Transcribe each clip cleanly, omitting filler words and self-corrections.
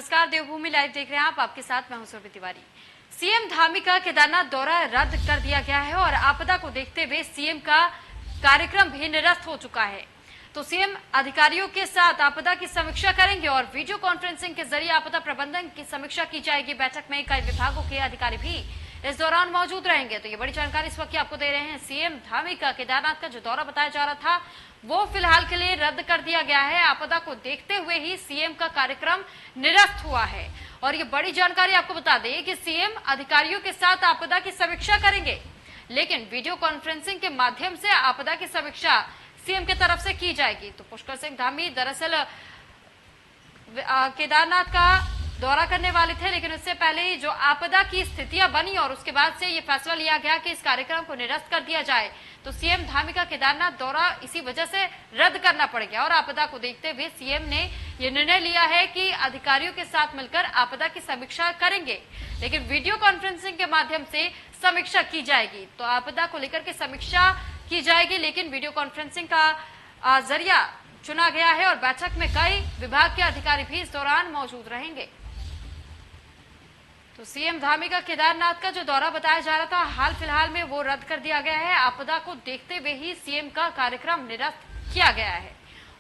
नमस्कार, देवभूमि लाइव देख रहे हैं आप। आपके साथ मैं हूं सुरभि तिवारी। सीएम धामी का केदारनाथ दौरा रद्द कर दिया गया है और आपदा को देखते हुए सीएम का कार्यक्रम भी निरस्त हो चुका है। तो सीएम अधिकारियों के साथ आपदा की समीक्षा करेंगे और वीडियो कॉन्फ्रेंसिंग के जरिए आपदा प्रबंधन की समीक्षा की जाएगी। बैठक में कई विभागों के अधिकारी भी इस दौरान मौजूद रहेंगे। तो ये बड़ी जानकारी इस वक्त आपको दे रहे हैं। सीएम धामी का केदारनाथ का जो दौरा बताया जा रहा था वो फिलहाल के लिए रद्द कर दिया गया है। आपदा को देखते हुए ही सीएम का कार्यक्रम निरस्त हुआ है और ये बड़ी जानकारी आपको बता दें कि सीएम अधिकारियों के साथ आपदा की समीक्षा करेंगे, लेकिन वीडियो कॉन्फ्रेंसिंग के माध्यम से आपदा की समीक्षा सीएम की तरफ से की जाएगी। तो पुष्कर सिंह धामी दरअसल केदारनाथ का दौरा करने वाले थे, लेकिन उससे पहले ही जो आपदा की स्थितियां बनी और उसके बाद से ये फैसला लिया गया कि इस कार्यक्रम को निरस्त कर दिया जाए। तो सीएम धामी का केदारनाथ दौरा इसी वजह से रद्द करना पड़ गया और आपदा को देखते हुए सीएम ने ये निर्णय लिया है कि अधिकारियों के साथ मिलकर आपदा की समीक्षा करेंगे, लेकिन वीडियो कॉन्फ्रेंसिंग के माध्यम से समीक्षा की जाएगी। तो आपदा को लेकर के समीक्षा की जाएगी, लेकिन वीडियो कॉन्फ्रेंसिंग का जरिया चुना गया है और बैठक में कई विभाग के अधिकारी भी इस दौरान मौजूद रहेंगे। तो सीएम धामी का केदारनाथ का जो दौरा बताया जा रहा था, हाल फिलहाल में वो रद्द कर दिया गया है। आपदा को देखते हुए ही सीएम का कार्यक्रम निरस्त किया गया है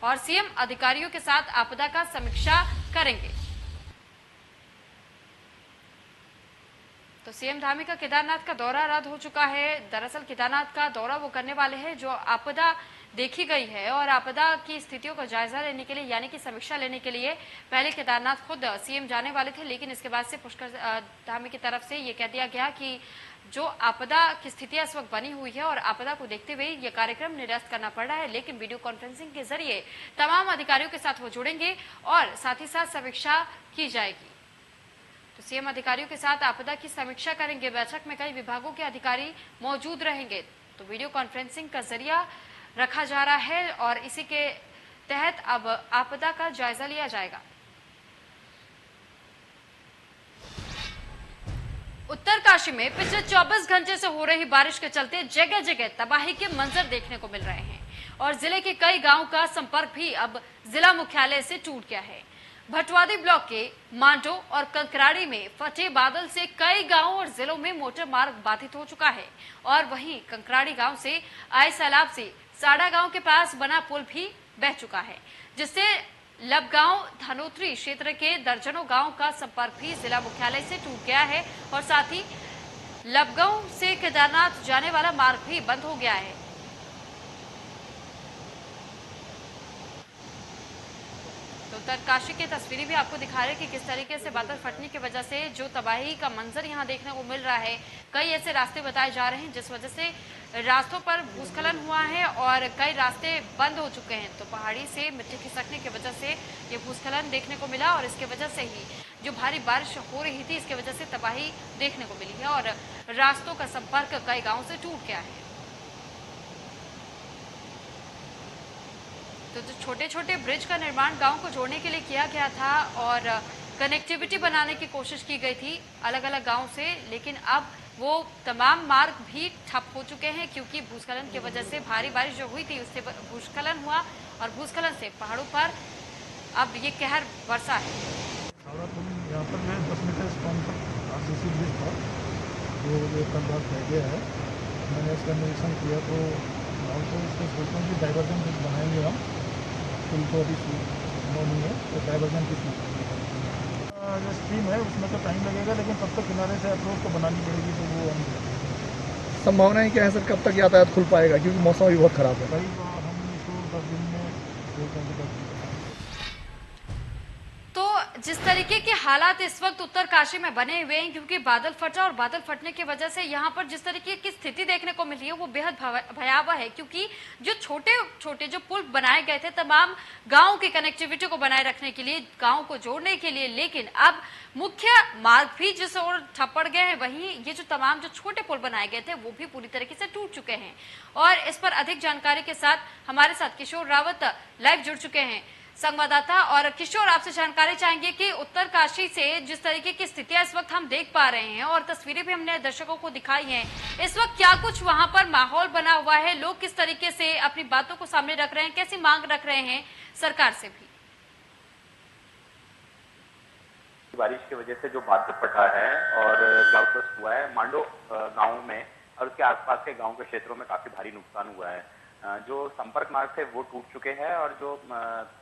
और सीएम अधिकारियों के साथ आपदा का समीक्षा करेंगे। तो सीएम धामी का केदारनाथ का दौरा रद्द हो चुका है। दरअसल केदारनाथ का दौरा वो करने वाले हैं जो आपदा देखी गई है और आपदा की स्थितियों का जायजा लेने के लिए यानी कि समीक्षा लेने के लिए पहले केदारनाथ खुद सीएम जाने वाले थे, लेकिन इसके बाद से पुष्कर धामी की तरफ से ये कह दिया गया कि जो आपदा की स्थितियां इस वक्त बनी हुई है और आपदा को देखते हुए ये कार्यक्रम निरस्त करना पड़ रहा है, लेकिन वीडियो कॉन्फ्रेंसिंग के जरिए तमाम अधिकारियों के साथ वो जुड़ेंगे और साथ ही साथ समीक्षा की जाएगी। तो सीएम अधिकारियों के साथ आपदा की समीक्षा करेंगे। बैठक में कई विभागों के अधिकारी मौजूद रहेंगे। तो वीडियो कॉन्फ्रेंसिंग का जरिया रखा जा रहा है और इसी के तहत अब आपदा का जायजा लिया जाएगा। उत्तरकाशी में पिछले 24 घंटे से हो रही बारिश के चलते जगह जगह तबाही के मंजर देखने को मिल रहे हैं और जिले के कई गांवों का संपर्क भी अब जिला मुख्यालय से टूट गया है। भटवादी ब्लॉक के मांडो और कंकराड़ी में फटे बादल से कई गांवों और जिलों में मोटर मार्ग बाधित हो चुका है और वहीं कंकराड़ी गांव से आए सैलाब से साड़ा गांव के पास बना पुल भी बह चुका है, जिससे लबगांव धनोत्री क्षेत्र के दर्जनों गांव का संपर्क भी जिला मुख्यालय से टूट गया है और साथ ही लबगांव से केदारनाथ जाने वाला मार्ग भी बंद हो गया है। उत्तरकाशी की तस्वीरें भी आपको दिखा रहे हैं कि किस तरीके से बादल फटने की वजह से जो तबाही का मंजर यहां देखने को मिल रहा है। कई ऐसे रास्ते बताए जा रहे हैं जिस वजह से रास्तों पर भूस्खलन हुआ है और कई रास्ते बंद हो चुके हैं। तो पहाड़ी से मिट्टी खिसकने की वजह से ये भूस्खलन देखने को मिला और इसके वजह से ही जो भारी बारिश हो रही थी इसके वजह से तबाही देखने को मिली है और रास्तों का संपर्क कई गाँव से टूट गया है। तो जो छोटे छोटे ब्रिज का निर्माण गांव को जोड़ने के लिए किया गया था और कनेक्टिविटी बनाने की कोशिश की गई थी अलग अलग गांव से, लेकिन अब वो तमाम मार्ग भी ठप हो चुके हैं क्योंकि भूस्खलन की वजह से भारी बारिश जो हुई थी उससे भूस्खलन हुआ और भूस्खलन से पहाड़ों पर अब ये कहर बरसा है। यहाँ पर जो 10 मीटर स्पॉन पर आरसीसी ब्रिज था जो कल रात बह गया है। मैंने इसका निरीक्षण किया तो गाँव को इसको सोचता हूँ कि डाइवर्जन ब्रिज बनाएंगे हम। पुल तो अभी नहीं है तो डाइवर्जन की जो स्ट्रीम है उसमें तो टाइम लगेगा, लेकिन तब तक किनारे से अप्रोच तो बनानी पड़ेगी। तो वो हम संभावनाएं क्या है सर, कब तक यातायात खुल पाएगा क्योंकि मौसम भी बहुत खराब है? करीब हम इसको 10 दिन में जिस तरीके के हालात इस वक्त उत्तरकाशी में बने हुए हैं क्योंकि बादल फटा और बादल फटने की वजह से यहाँ पर जिस तरीके की स्थिति देखने को मिली है वो बेहद भयावह है क्योंकि जो छोटे छोटे जो पुल बनाए गए थे तमाम गांव की कनेक्टिविटी को बनाए रखने के लिए, गांव को जोड़ने के लिए, लेकिन अब मुख्य मार्ग भी जिस ओर ठप पड़ गए हैं वहीं ये जो तमाम जो छोटे पुल बनाए गए थे वो भी पूरी तरीके से टूट चुके हैं। और इस पर अधिक जानकारी के साथ हमारे साथ किशोर रावत लाइव जुड़ चुके हैं संवाददाता। और किशोर, आपसे जानकारी चाहेंगे कि उत्तरकाशी से जिस तरीके की स्थितियां इस वक्त हम देख पा रहे हैं और तस्वीरें भी हमने दर्शकों को दिखाई हैं, इस वक्त क्या कुछ वहां पर माहौल बना हुआ है, लोग किस तरीके से अपनी बातों को सामने रख रहे हैं, कैसी मांग रख रहे हैं सरकार से भी? बारिश की वजह से जो बादल फटा है और क्लाउड बस्ट हुआ है मांडो गांव में और उसके आसपास के गांव के क्षेत्रों में काफी भारी नुकसान हुआ है। जो संपर्क मार्ग थे वो टूट चुके हैं और जो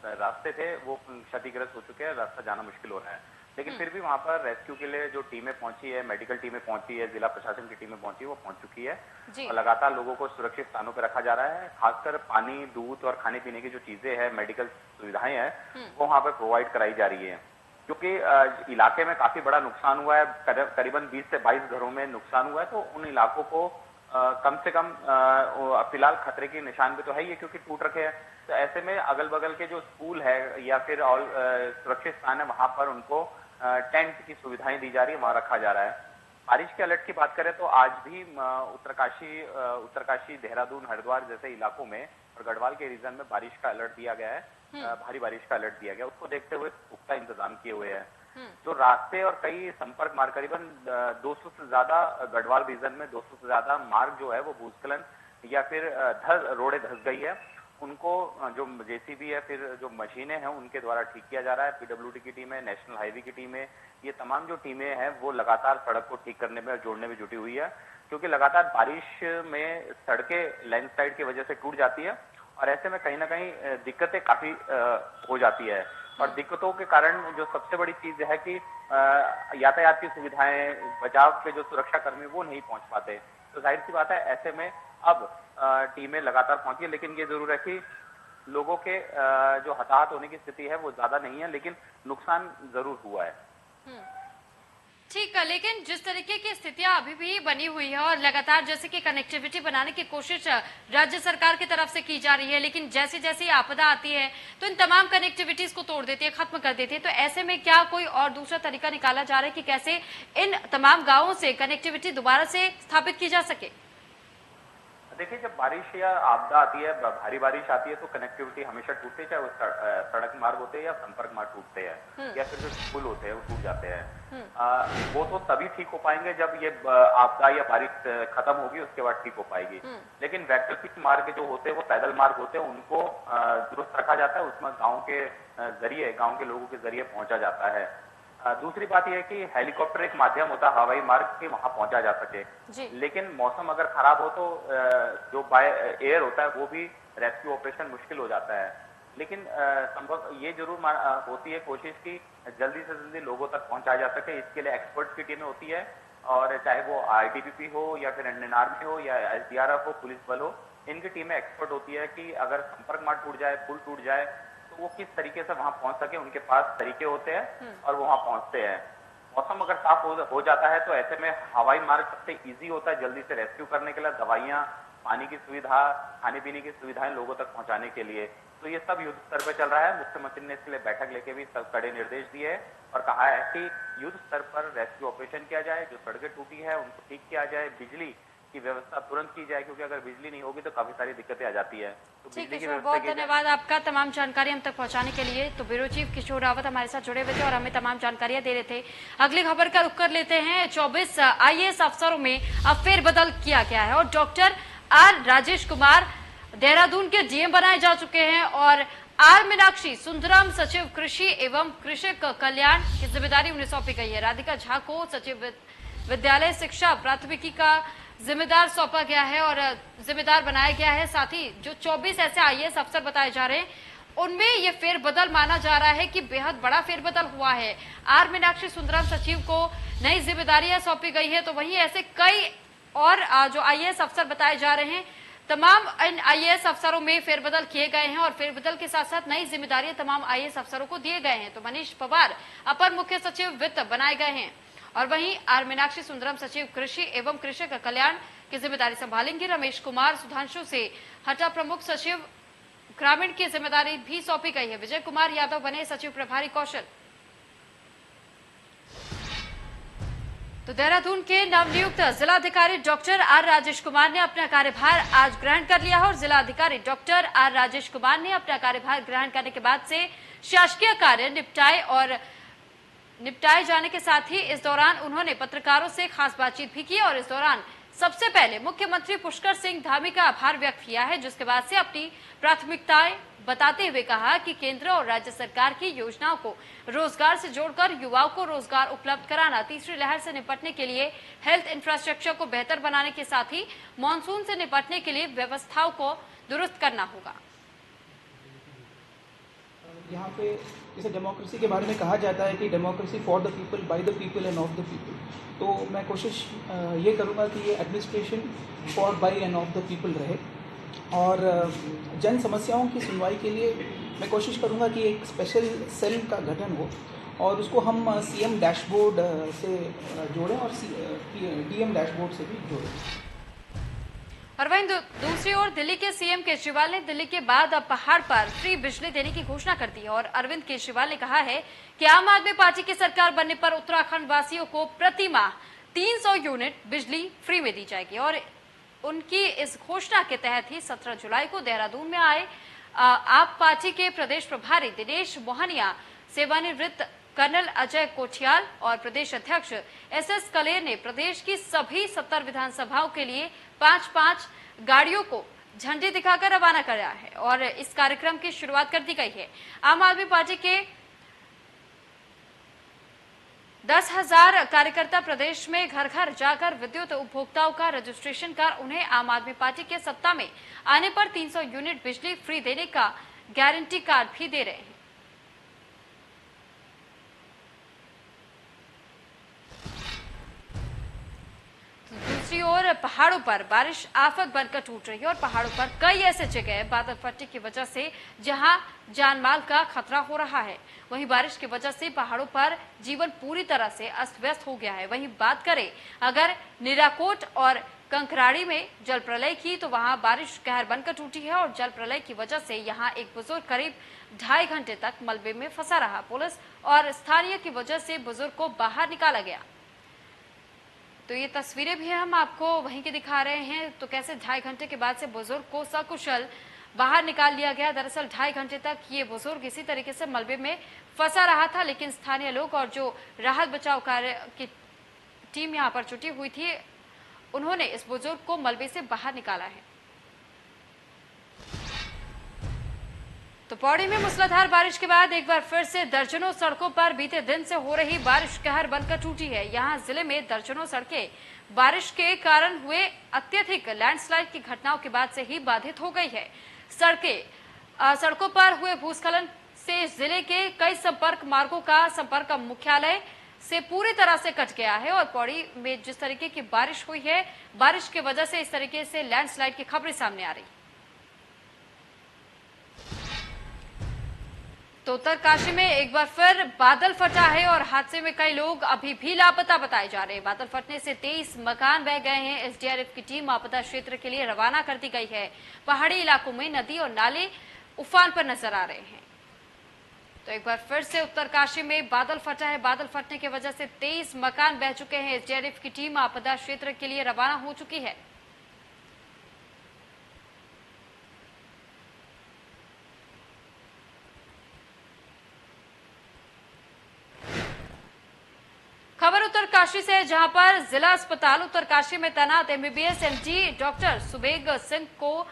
रास्ते थे वो क्षतिग्रस्त हो चुके हैं, रास्ता जाना मुश्किल हो रहा है। लेकिन फिर भी वहां पर रेस्क्यू के लिए जो टीमें पहुंची है, मेडिकल टीमें पहुंची है, जिला प्रशासन की टीमें पहुंची है, वो पहुंच चुकी है और लगातार लोगों को सुरक्षित स्थानों पर रखा जा रहा है। खासकर पानी, दूध और खाने पीने की जो चीजें हैं, मेडिकल सुविधाएं हैं, वो वहां पर प्रोवाइड कराई जा रही है। क्योंकि इलाके में काफी बड़ा नुकसान हुआ है, करीबन 20 से 22 घरों में नुकसान हुआ है, तो उन इलाकों को कम से कम फिलहाल खतरे के निशान पे तो है ही है क्योंकि टूट रखे हैं। तो ऐसे में अगल बगल के जो स्कूल है या फिर और सुरक्षित स्थान है, वहां पर उनको टेंट की सुविधाएं दी जा रही है, वहां रखा जा रहा है। बारिश के अलर्ट की बात करें तो आज भी उत्तरकाशी, देहरादून, हरिद्वार जैसे इलाकों में और गढ़वाल के रीजन में बारिश का अलर्ट दिया गया है, भारी बारिश का अलर्ट दिया गया। उसको देखते हुए पुख्ता इंतजाम किए हुए हैं। जो रास्ते और कई संपर्क मार्ग, करीबन 200 से ज्यादा गढ़वाल रीजन में 200 से ज्यादा मार्ग जो है वो भूस्खलन या फिर रोडें धंस गई है, उनको जो जेसीबी है, फिर जो मशीनें हैं उनके द्वारा ठीक किया जा रहा है। पीडब्ल्यूडी की टीम है, नेशनल हाईवे की टीम है, ये तमाम जो टीमें हैं वो लगातार सड़क को ठीक करने में और जोड़ने में जुटी हुई है क्योंकि लगातार बारिश में सड़कें लैंडस्लाइड की वजह से टूट जाती है और ऐसे में कहीं ना कहीं दिक्कतें काफी हो जाती है। और दिक्कतों के कारण जो सबसे बड़ी चीज है कि यातायात की सुविधाएं, बचाव के जो सुरक्षा कर्मी वो नहीं पहुंच पाते। तो जाहिर सी बात है ऐसे में अब टीमें लगातार पहुंची है, लेकिन ये जरूर है कि लोगों के जो हताहत होने की स्थिति है वो ज्यादा नहीं है, लेकिन नुकसान जरूर हुआ है। ठीक है, लेकिन जिस तरीके की स्थितियां अभी भी बनी हुई है और लगातार जैसे कि कनेक्टिविटी बनाने की कोशिश राज्य सरकार की तरफ से की जा रही है, लेकिन जैसे जैसे आपदा आती है तो इन तमाम कनेक्टिविटीज को तोड़ देती है, खत्म कर देती है। तो ऐसे में क्या कोई और दूसरा तरीका निकाला जा रहा है कि कैसे इन तमाम गांवों से कनेक्टिविटी दोबारा से स्थापित की जा सके? देखिए, जब बारिश या आपदा आती है, भारी बारिश आती है तो कनेक्टिविटी हमेशा टूटती है, चाहे वो सड़क मार्ग होते हैं या संपर्क मार्ग टूटते हैं या फिर जो पुल होते हैं वो टूट जाते हैं। वो तो तभी ठीक हो पाएंगे जब ये आपदा या बारिश खत्म होगी, उसके बाद ठीक हो पाएगी। लेकिन वैकल्पिक मार्ग जो होते हैं वो पैदल मार्ग होते हैं, उनको दुरुस्त रखा जाता है, उसमें गाँव के जरिए, गाँव के लोगों के जरिए पहुंचा जाता है। दूसरी बात यह है कि हेलीकॉप्टर एक माध्यम होता है हवाई मार्ग के वहां पहुंचा जा सके, लेकिन मौसम अगर खराब हो तो जो बाय एयर होता है वो भी रेस्क्यू ऑपरेशन मुश्किल हो जाता है। लेकिन संभव ये जरूर होती है कोशिश कि जल्दी से जल्दी लोगों तक पहुंचाया जा सके। इसके लिए एक्सपर्ट्स की टीमें होती है और चाहे वो ITBP हो या फिर इंडियन आर्मी हो या SDRF हो, पुलिस बल हो, इनकी टीमें एक्सपर्ट होती है कि अगर संपर्क मार्ग टूट जाए, पुल टूट जाए, वो किस तरीके से वहां पहुंच सके। उनके पास तरीके होते हैं और वो वहां पहुंचते हैं। मौसम अगर साफ हो जाता है तो ऐसे में हवाई मार्ग सबसे इजी होता है जल्दी से रेस्क्यू करने के लिए, दवाइयां, पानी की सुविधा, खाने पीने की सुविधाएं लोगों तक पहुंचाने के लिए। तो ये सब युद्ध स्तर पर चल रहा है। मुख्यमंत्री ने इसके लिए बैठक लेके भी सब कड़े निर्देश दिए हैं और कहा है कि युद्ध स्तर पर रेस्क्यू ऑपरेशन किया जाए, जो सड़कें टूटी है उनको ठीक किया जाए, बिजली की व्यवस्था तुरंत की जाए क्योंकि अगर बिजली नहीं होगी तो काफी सारी दिक्कतें आ जाती है। तो ठीक है सर, बहुत धन्यवाद आपका तमाम जानकारी हम तक पहुंचाने के लिए। तो ब्यूरो चीफ किशोर रावत हमारे साथ जुड़े हुए थे और हमें तमाम जानकारियां दे रहे थे। अगली खबर का रुख कर लेते हैं। 24 IAS अफसरों में अब फेरबदल किया गया है और डॉक्टर R राजेश कुमार देहरादून के GM बनाए जा चुके हैं और R मीनाक्षी सुंदरम सचिव कृषि एवं कृषक कल्याण की जिम्मेदारी उन्हें सौंपी गई है। राधिका झा को सचिव विद्यालय शिक्षा प्राथमिकी का जिम्मेदार सौंपा गया है और जिम्मेदार बनाया गया है। साथ ही जो 24 ऐसे IAS अफसर बताए जा रहे हैं उनमें ये फेरबदल माना जा रहा है कि बेहद बड़ा फेरबदल हुआ है। R मीनाक्षी सुंदरम सचिव को नई जिम्मेदारियां सौंपी गई है, तो वहीं ऐसे कई और जो IAS अफसर बताए जा रहे हैं, तमाम इन IAS अफसरों में फेरबदल किए गए हैं और फेरबदल के साथ साथ नई जिम्मेदारियां तमाम IAS अफसरों को दिए गए हैं। तो मनीष पवार अपर मुख्य सचिव वित्त बनाए गए हैं और वहीं R मीनाक्षी सुंदरम सचिव कृषि एवं कृषक कल्याण की जिम्मेदारी संभालेंगे। रमेश कुमार सुधांशु से हटा प्रमुख सचिव ग्रामीण की जिम्मेदारी भी सौंपी गई है। विजय कुमार यादव बने सचिव प्रभारी कौशल। तो देहरादून के नवनियुक्त जिलाधिकारी डॉक्टर R राजेश कुमार ने अपना कार्यभार आज ग्रहण कर लिया है और जिलाधिकारी डॉक्टर R राजेश कुमार ने अपना कार्यभार ग्रहण करने के बाद से शासकीय कार्य निपटाए जाने के साथ ही इस दौरान उन्होंने पत्रकारों से खास बातचीत भी की और इस दौरान सबसे पहले मुख्यमंत्री पुष्कर सिंह धामी का आभार व्यक्त किया है, जिसके बाद से अपनी प्राथमिकताएं बताते हुए कहा कि केंद्र और राज्य सरकार की योजनाओं को रोजगार से जोड़कर युवाओं को रोजगार उपलब्ध कराना, तीसरी लहर से निपटने के लिए हेल्थ इंफ्रास्ट्रक्चर को बेहतर बनाने के साथ ही मानसून से निपटने के लिए व्यवस्थाओं को दुरुस्त करना होगा। यहाँ पे जैसे डेमोक्रेसी के बारे में कहा जाता है कि democracy for the people, by the people and of the people, तो मैं कोशिश ये करूँगा कि ये administration for, by and of the people रहे और जन समस्याओं की सुनवाई के लिए मैं कोशिश करूँगा कि एक स्पेशल सेल का गठन हो और उसको हम सीएम डैशबोर्ड से जोड़ें और डीएम डैशबोर्ड से भी जोड़ें। और वहीं दूसरी ओर दिल्ली के सीएम केजरीवाल ने दिल्ली के बाद अब पहाड़ पर फ्री बिजली देने की घोषणा कर दी है और अरविंद केजरीवाल ने कहा है कि आम आदमी पार्टी की सरकार बनने पर उत्तराखंड वासियों को प्रति माह 300 यूनिट बिजली फ्री में दी जाएगी। और उनकी इस घोषणा के तहत ही 17 जुलाई को देहरादून में आए आप पार्टी के प्रदेश प्रभारी दिनेश मोहनिया, सेवानिवृत्त कर्नल अजय कोठियाल और प्रदेश अध्यक्ष एसएस कलेर ने प्रदेश की सभी 70 विधानसभाओं के लिए 5-5 गाड़ियों को झंडी दिखाकर रवाना कराया है और इस कार्यक्रम की शुरुआत कर दी गई है। आम आदमी पार्टी के 10,000 कार्यकर्ता प्रदेश में घर घर जाकर विद्युत उपभोक्ताओं का रजिस्ट्रेशन कर उन्हें आम आदमी पार्टी के सत्ता में आने पर 300 यूनिट बिजली फ्री देने का गारंटी कार्ड भी दे रहे हैं। दूसरी ओर पहाड़ों पर बारिश आफत बनकर टूट रही है और पहाड़ों पर कई ऐसे जगह बादल फटने की वजह से जहां जानमाल का खतरा हो रहा है, वहीं बारिश की वजह से पहाड़ों पर जीवन पूरी तरह से अस्त व्यस्त हो गया है। वहीं बात करें अगर निराकोट और कंकराड़ी में जल प्रलय की, तो वहां बारिश कहर बनकर टूटी है और जल प्रलय की वजह से यहां एक बुजुर्ग करीब 2.5 घंटे तक मलबे में फंसा रहा। पुलिस और स्थानीय की वजह से बुजुर्ग को बाहर निकाला गया। तो ये तस्वीरें भी हम आपको वहीं की दिखा रहे हैं, तो कैसे 2.5 घंटे के बाद से बुजुर्ग को सकुशल बाहर निकाल लिया गया। दरअसल 2.5 घंटे तक ये बुजुर्ग इसी तरीके से मलबे में फंसा रहा था, लेकिन स्थानीय लोग और जो राहत बचाव कार्य की टीम यहाँ पर जुटी हुई थी, उन्होंने इस बुजुर्ग को मलबे से बाहर निकाला है। तो पौड़ी में मूसलाधार बारिश के बाद एक बार फिर से दर्जनों सड़कों पर बीते दिन से हो रही बारिश कहर बनकर टूटी है। यहां जिले में दर्जनों सड़कें बारिश के कारण हुए अत्यधिक लैंडस्लाइड की घटनाओं के बाद से ही बाधित हो गई है। सड़कों पर हुए भूस्खलन से जिले के कई संपर्क मार्गों का संपर्क मुख्यालय से पूरी तरह से कट गया है और पौड़ी में जिस तरीके की बारिश हुई है, बारिश की वजह से इस तरीके से लैंडस्लाइड की खबरें सामने आ रही। तो उत्तरकाशी में एक बार फिर बादल फटा है और हादसे में कई लोग अभी भी लापता बताए जा रहे हैं। बादल फटने से 23 मकान बह गए हैं। एसडीआरएफ की टीम आपदा क्षेत्र के लिए रवाना कर दी गई है। पहाड़ी इलाकों में नदी और नाले उफान पर नजर आ रहे हैं। तो एक बार फिर से उत्तरकाशी में बादल फटा है। बादल फटने की वजह से 23 मकान बह चुके हैं। एसडीआरएफ की टीम आपदा क्षेत्र के लिए रवाना हो चुकी है। खबर उत्तरकाशी से, जहां पर जिला अस्पताल उत्तरकाशी में तैनात MBBS MD doctor Subeg Singh को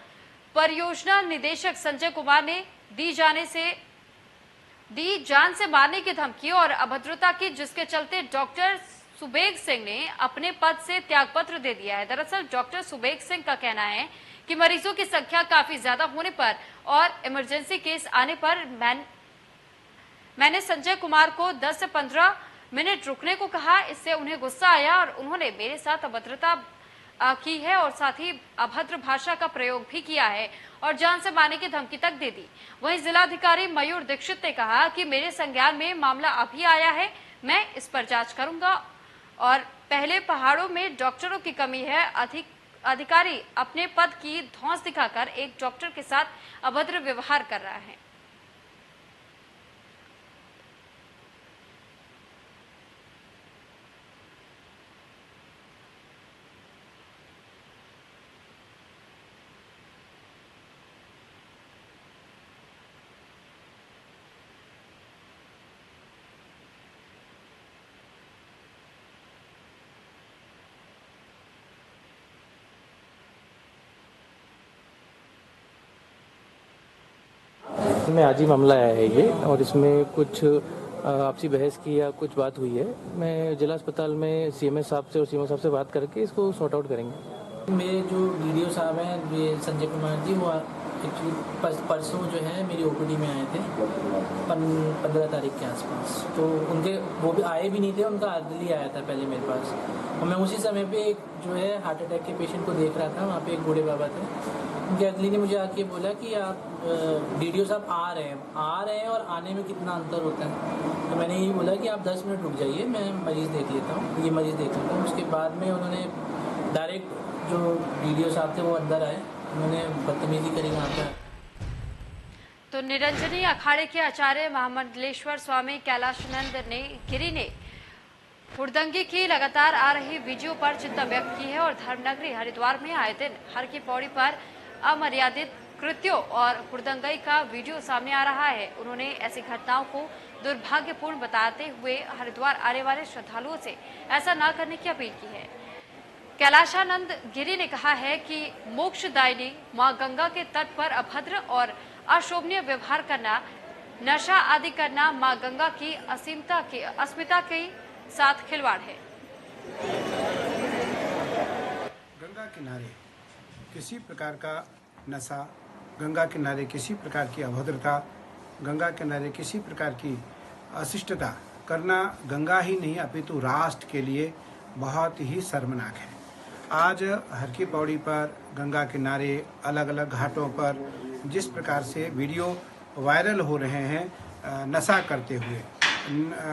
परियोजना निदेशक संजय कुमार ने दी जान से मारने की धमकी और अभद्रता की, जिसके चलते डॉक्टर सुबेग सिंह ने अपने पद से त्यागपत्र दे दिया है। दरअसल डॉक्टर सुबेग सिंह का कहना है कि मरीजों की संख्या काफी ज्यादा होने पर और इमरजेंसी केस आने पर मैंने संजय कुमार को 10 से 15 मिनट रुकने को कहा। इससे उन्हें गुस्सा आया और उन्होंने मेरे साथ अभद्रता की है और साथ ही अभद्र भाषा का प्रयोग भी किया है और जान से मारने की धमकी तक दे दी। वहीं जिलाधिकारी मयूर दीक्षित ने कहा कि मेरे संज्ञान में मामला अभी आया है, मैं इस पर जांच करूंगा। और पहले पहाड़ों में डॉक्टरों की कमी है। अधिकारी अपने पद की धौंस दिखाकर एक डॉक्टर के साथ अभद्र व्यवहार कर रहा है। में आज ही मामला आया है ये, और इसमें कुछ आपसी बहस की या कुछ बात हुई है। मैं जिला अस्पताल में सीएमएस साहब से और सीएमओ साहब से बात करके इसको सॉर्ट आउट करेंगे। मेरे जो वीडियो साहब हैं, ये संजय कुमार जी, वो एक्चुअली परसों जो है मेरी ओपीडी में आए थे 15 तारीख के आसपास। तो उनके वो भी आए भी नहीं थे, उनका अर्दली आया था पहले मेरे पास, और मैं उसी समय पे एक जो है हार्ट अटैक के पेशेंट को देख रहा था। वहाँ पे एक बूढ़े बाबा थे, उनके अर्दली ने मुझे आके बोला कि आप वीडियो साहब आ रहे हैं और आने में कितना अंतर होता है। तो मैंने यही बोला कि आप 10 मिनट रुक जाइए, मैं मरीज़ देख लेता हूँ, ये मरीज़ देख लेता हूँ। उसके बाद में उन्होंने डायरेक्ट जो वीडियो साहब थे वो अंदर आए, उन्होंने बदतमीजी करी वहाँ पर। तो निरंजनी अखाड़े के आचार्य महामंडलेश्वर स्वामी कैलाशानंद गिरी ने हुड़दंगे की लगातार आ रही वीडियो पर चिंता व्यक्त की है और धर्मनगरी हरिद्वार में आए दिन हर की पौड़ी पर अमर्यादित कृत्यों और हुड़दंगई का वीडियो सामने आ रहा है। उन्होंने ऐसी घटनाओं को दुर्भाग्यपूर्ण बताते हुए हरिद्वार आने वाले श्रद्धालुओं से ऐसा न करने की अपील की है। कैलाशानंद गिरी ने कहा है कि मोक्षदायिनी मां गंगा के तट पर अभद्र और अशोभनीय व्यवहार करना, नशा आदि करना मां गंगा की अस्मिता के साथ खिलवाड़ है। गंगा किनारे किसी प्रकार का नशा, गंगा किनारे किसी प्रकार की अभद्रता, गंगा किनारे किसी प्रकार की अशिष्टता करना गंगा ही नहीं अपितु राष्ट्र के लिए बहुत ही शर्मनाक है। आज हर की पौड़ी पर, गंगा किनारे, अलग अलग घाटों पर जिस प्रकार से वीडियो वायरल हो रहे हैं नशा करते हुए,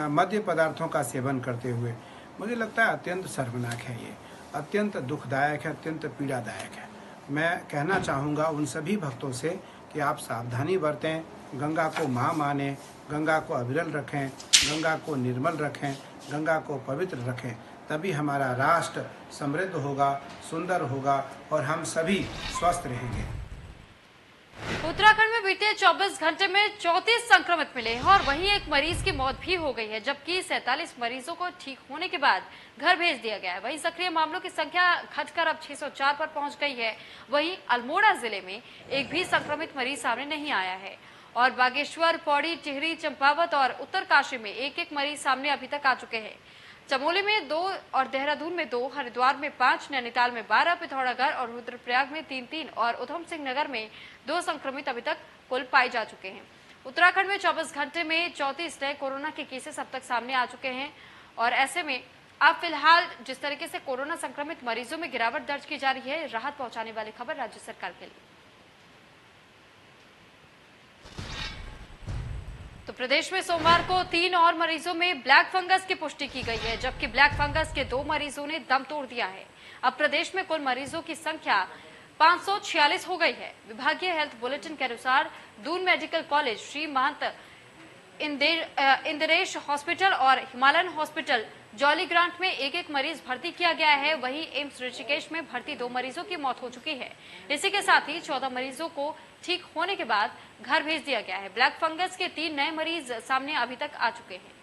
मद्य पदार्थों का सेवन करते हुए, मुझे लगता है अत्यंत शर्मनाक है। ये अत्यंत दुखदायक है, अत्यंत पीड़ादायक है। मैं कहना चाहूँगा उन सभी भक्तों से कि आप सावधानी बरतें, गंगा को माँ माने, गंगा को अविरल रखें, गंगा को निर्मल रखें, गंगा को पवित्र रखें, तभी हमारा राष्ट्र समृद्ध होगा, सुंदर होगा और हम सभी स्वस्थ रहेंगे। उत्तराखंड में बीते 24 घंटे में 34 संक्रमित मिले हैं और वहीं एक मरीज की मौत भी हो गई है, जबकि 47 मरीजों को ठीक होने के बाद घर भेज दिया गया है। वहीं सक्रिय मामलों की संख्या घटकर अब 604 पर पहुंच गई है। वहीं अल्मोड़ा जिले में एक भी संक्रमित मरीज सामने नहीं आया है और बागेश्वर, पौड़ी, टिहरी, चंपावत और उत्तरकाशी में एक मरीज सामने अभी तक आ चुके हैं। चमोली में 2 और देहरादून में 2, हरिद्वार में 5, नैनीताल में 12, पिथौरागढ़ और रुद्रप्रयाग में 3 और उधम सिंह नगर में 2 संक्रमित अभी तक कुल पाए जा चुके हैं। उत्तराखंड में 24 घंटे में 34 नए कोरोना के केसेस अब तक सामने आ चुके हैं और ऐसे में अब फिलहाल जिस तरीके से कोरोना संक्रमित मरीजों में गिरावट दर्ज की जा रही है, राहत पहुंचाने वाली खबर राज्य सरकार के लिए। तो प्रदेश में सोमवार को 3 और मरीजों में ब्लैक फंगस की पुष्टि की गई है, जबकि ब्लैक फंगस के 2 मरीजों ने दम तोड़ दिया है। अब प्रदेश में कुल मरीजों की संख्या 546 हो गई है। विभागीय हेल्थ बुलेटिन के अनुसार दून मेडिकल कॉलेज, श्री महंत इंदिरेश हॉस्पिटल और हिमालयन हॉस्पिटल जॉलीग्रांट में एक मरीज भर्ती किया गया है। वहीं एम्स ऋषिकेश में भर्ती 2 मरीजों की मौत हो चुकी है। इसी के साथ ही 14 मरीजों को ठीक होने के बाद घर भेज दिया गया है। ब्लैक फंगस के 3 नए मरीज सामने अभी तक आ चुके हैं।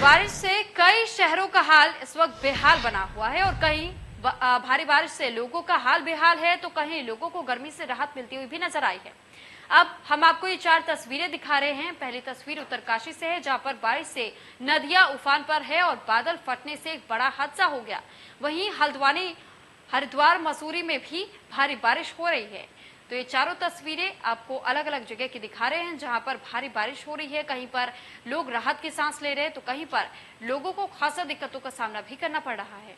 बारिश से कई शहरों का हाल इस वक्त बेहाल बना हुआ है और कहीं भारी बारिश से लोगों का हाल बेहाल है तो कहीं लोगों को गर्मी से राहत मिलती हुई भी नजर आई है। अब हम आपको ये 4 तस्वीरें दिखा रहे हैं। पहली तस्वीर उत्तरकाशी से है, जहां पर बारिश से नदियां उफान पर है और बादल फटने से एक बड़ा हादसा हो गया। वहीं हल्द्वानी, हरिद्वार, मसूरी में भी भारी बारिश हो रही है। तो ये चारों तस्वीरें आपको अलग अलग जगह की दिखा रहे हैं, जहां पर भारी बारिश हो रही है। कहीं पर लोग राहत की सांस ले रहे हैं तो कहीं पर लोगों को खासा दिक्कतों का सामना भी करना पड़ रहा है।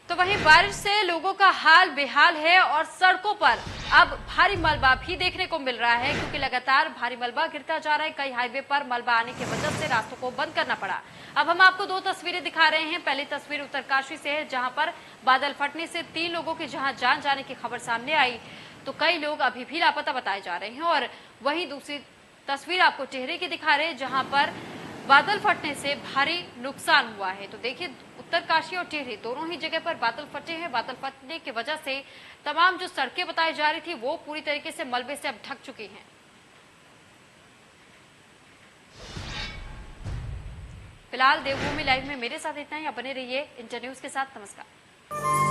तो वहीं बारिश से लोगों का हाल बेहाल है और सड़कों पर अब भारी मलबा भी देखने को मिल रहा है, क्योंकि लगातार भारी मलबा गिरता जा रहा है। कई हाईवे पर मलबा आने की वजह से रास्तों को बंद करना पड़ा। अब हम आपको 2 तस्वीरें दिखा रहे हैं। पहली तस्वीर उत्तरकाशी से है, जहां पर बादल फटने से 3 लोगों की जहां जान जाने की खबर सामने आई तो कई लोग अभी भी लापता बताए जा रहे हैं। और वहीं दूसरी तस्वीर आपको टिहरी की दिखा रहे हैं, जहां पर बादल फटने से भारी नुकसान हुआ है। तो देखिए उत्तरकाशी और टिहरी दोनों ही जगह पर बादल फटे हैं। बादल फटने की वजह से तमाम जो सड़कें बताई जा रही थी वो पूरी तरीके से मलबे से अब ढक चुकी हैं। फिलहाल देवभूमि लाइव में मेरे साथ इतना ही। आप बने रहिए इंटर न्यूज के साथ। नमस्कार।